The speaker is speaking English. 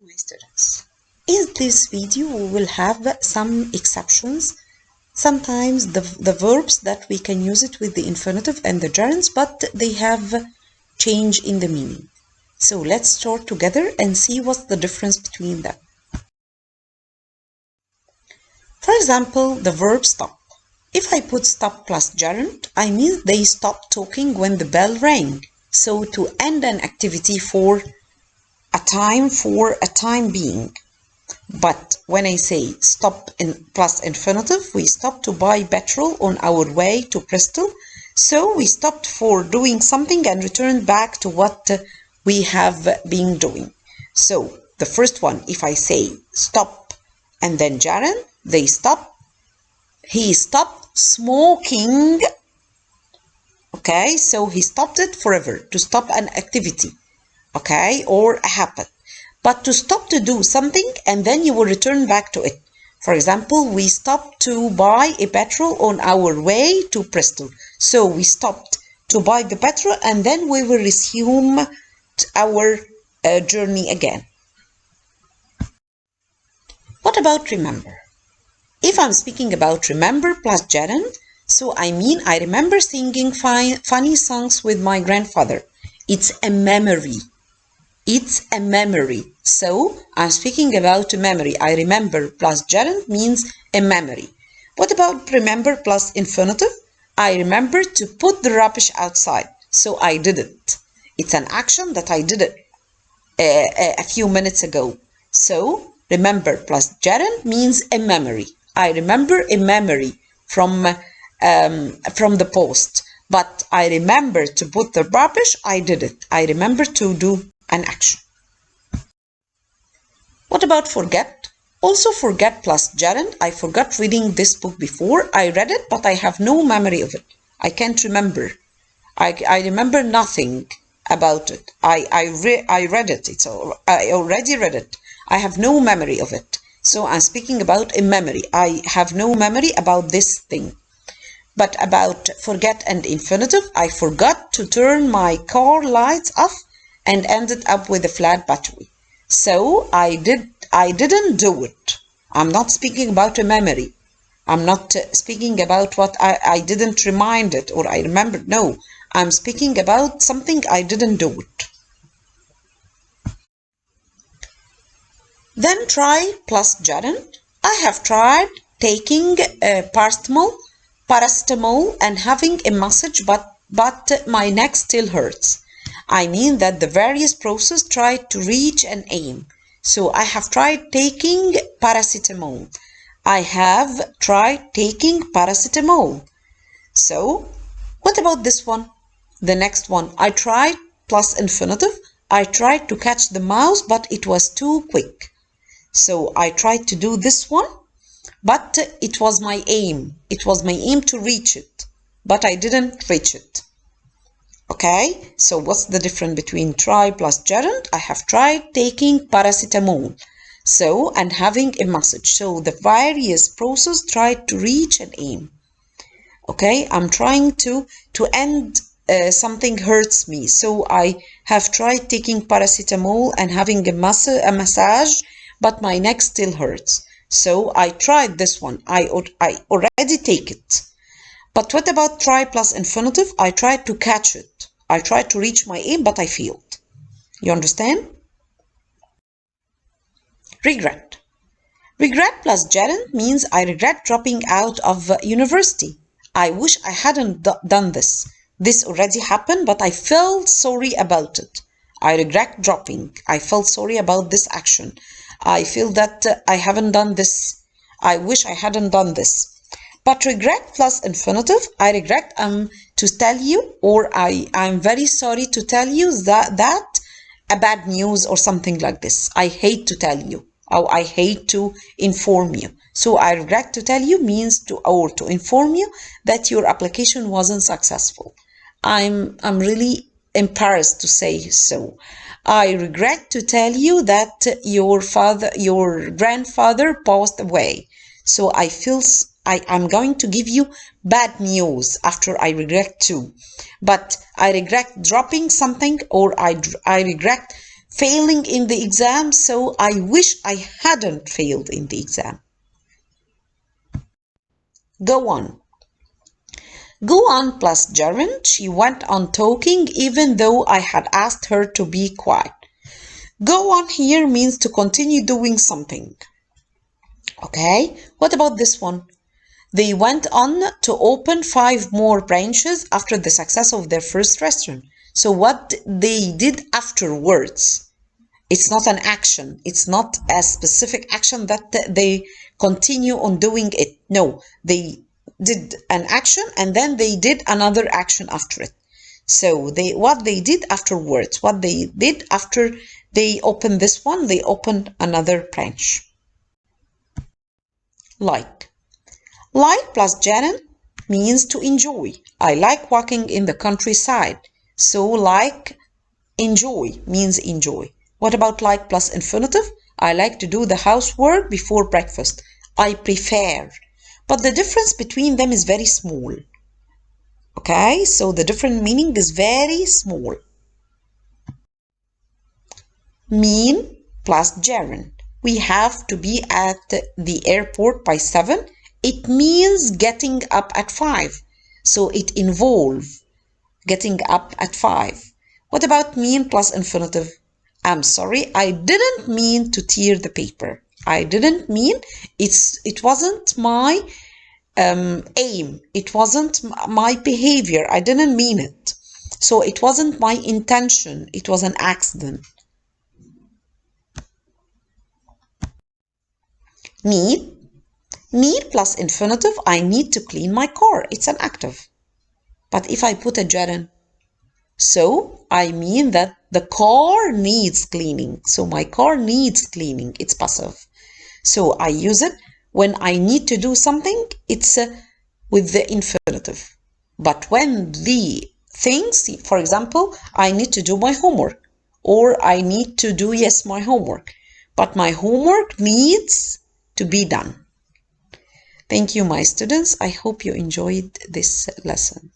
my students. In this video, we will have some exceptions. Sometimes the verbs that we can use it with the infinitive and the gerunds, but they have change in the meaning. So let's start together and see what's the difference between them. For example, the verb stop. If I put stop plus gerund, I mean they stop talking when the bell rang. So to end an activity for a time being. But when I say stop plus infinitive, we stop to buy petrol on our way to Bristol. So we stopped for doing something and returned back to what we have been doing. So the first one, if I say stop and then gerund, they stop. He stopped smoking. Okay, so he stopped it forever, to stop an activity, okay, or a habit. But to stop to do something and then you will return back to it. For example, we stopped to buy a petrol on our way to Bristol. So we stopped to buy the petrol and then we will resume our journey again. What about remember? If I'm speaking about remember plus gerund, so I mean I remember singing funny songs with my grandfather. It's a memory. It's a memory. So I'm speaking about a memory. I remember plus gerund means a memory. What about remember plus infinitive? I remember to put the rubbish outside. So I did it. It's an action that I did it a few minutes ago. So remember plus gerund means a memory. I remember a memory from the post. But I remember to put the rubbish. I did it. I remember to do an action. What about forget? Also forget plus gerund. I forgot reading this book before. I read it, but I have no memory of it. I can't remember. I remember nothing about it. I read it. I already read it. I have no memory of it. So I'm speaking about a memory. I have no memory about this thing. But about forget and infinitive, I forgot to turn my car lights off and ended up with a flat battery. So I didn't do it. I'm not speaking about a memory. I'm not speaking about what I didn't remind it or I remembered. No, I'm speaking about something I didn't do it. Then try plus gerund. I have tried taking paracetamol and having a massage, but my neck still hurts. I mean that the various process tried to reach an aim. So I have tried taking paracetamol. I have tried taking paracetamol. So what about this one? The next one. I tried plus infinitive. I tried to catch the mouse, but it was too quick. So I tried to do this one, but it was my aim. It was my aim to reach it, but I didn't reach it. Okay, so what's the difference between try plus gerund? I have tried taking paracetamol. So, and having a message. So the various process tried to reach an aim. Okay, I'm trying to end something hurts me. So I have tried taking paracetamol and having a massage, but my neck still hurts. So I tried this one. I already take it. But what about try plus infinitive? I tried to catch it. I tried to reach my aim, but I failed. You understand? Regret. Regret plus gerund means I regret dropping out of university. I wish I hadn't done this. This already happened, but I felt sorry about it. I regret dropping. I felt sorry about this action. I feel that I haven't done this. I wish I hadn't done this. But regret plus infinitive, I regret to tell you, or I'm very sorry to tell you that a bad news or something like this. I hate to tell you, or I hate to inform you. So I regret to tell you means to inform you that your application wasn't successful. I'm really embarrassed to say so. I regret to tell you that your grandfather passed away. So I feel I'm going to give you bad news after I regret too. But I regret dropping something, or I regret failing in the exam, so I wish I hadn't failed in the exam. Go on. Go on plus gerund. She went on talking even though I had asked her to be quiet. Go on here means to continue doing something. Okay, what about this one? They went on to open 5 more branches after the success of their first restaurant. So what they did afterwards? It's not an action. It's not a specific action that they continue on doing it. No, they did an action and then they did another action after it. So what they did afterwards, what they did after they opened this one, they opened another branch. Like. Like plus gerund means to enjoy. I like walking in the countryside. So like enjoy means enjoy. What about like plus infinitive? I like to do the housework before breakfast. I prefer. But the difference between them is very small. Okay, so the different meaning is very small. Mean plus gerund. We have to be at the airport by 7. It means getting up at 5. So it involves getting up at 5. What about mean plus infinitive? I'm sorry, I didn't mean to tear the paper. I didn't mean, it wasn't my aim. It wasn't my behavior. I didn't mean it. So it wasn't my intention. It was an accident. Need. Need plus infinitive, I need to clean my car. It's an active. But if I put a gerund, so I mean that the car needs cleaning. So my car needs cleaning. It's passive. So I use it when I need to do something. It's with the infinitive. But when the things, for example, I need to do my homework, or I need to do, yes, my homework. But my homework needs to be done. Thank you, my students. I hope you enjoyed this lesson.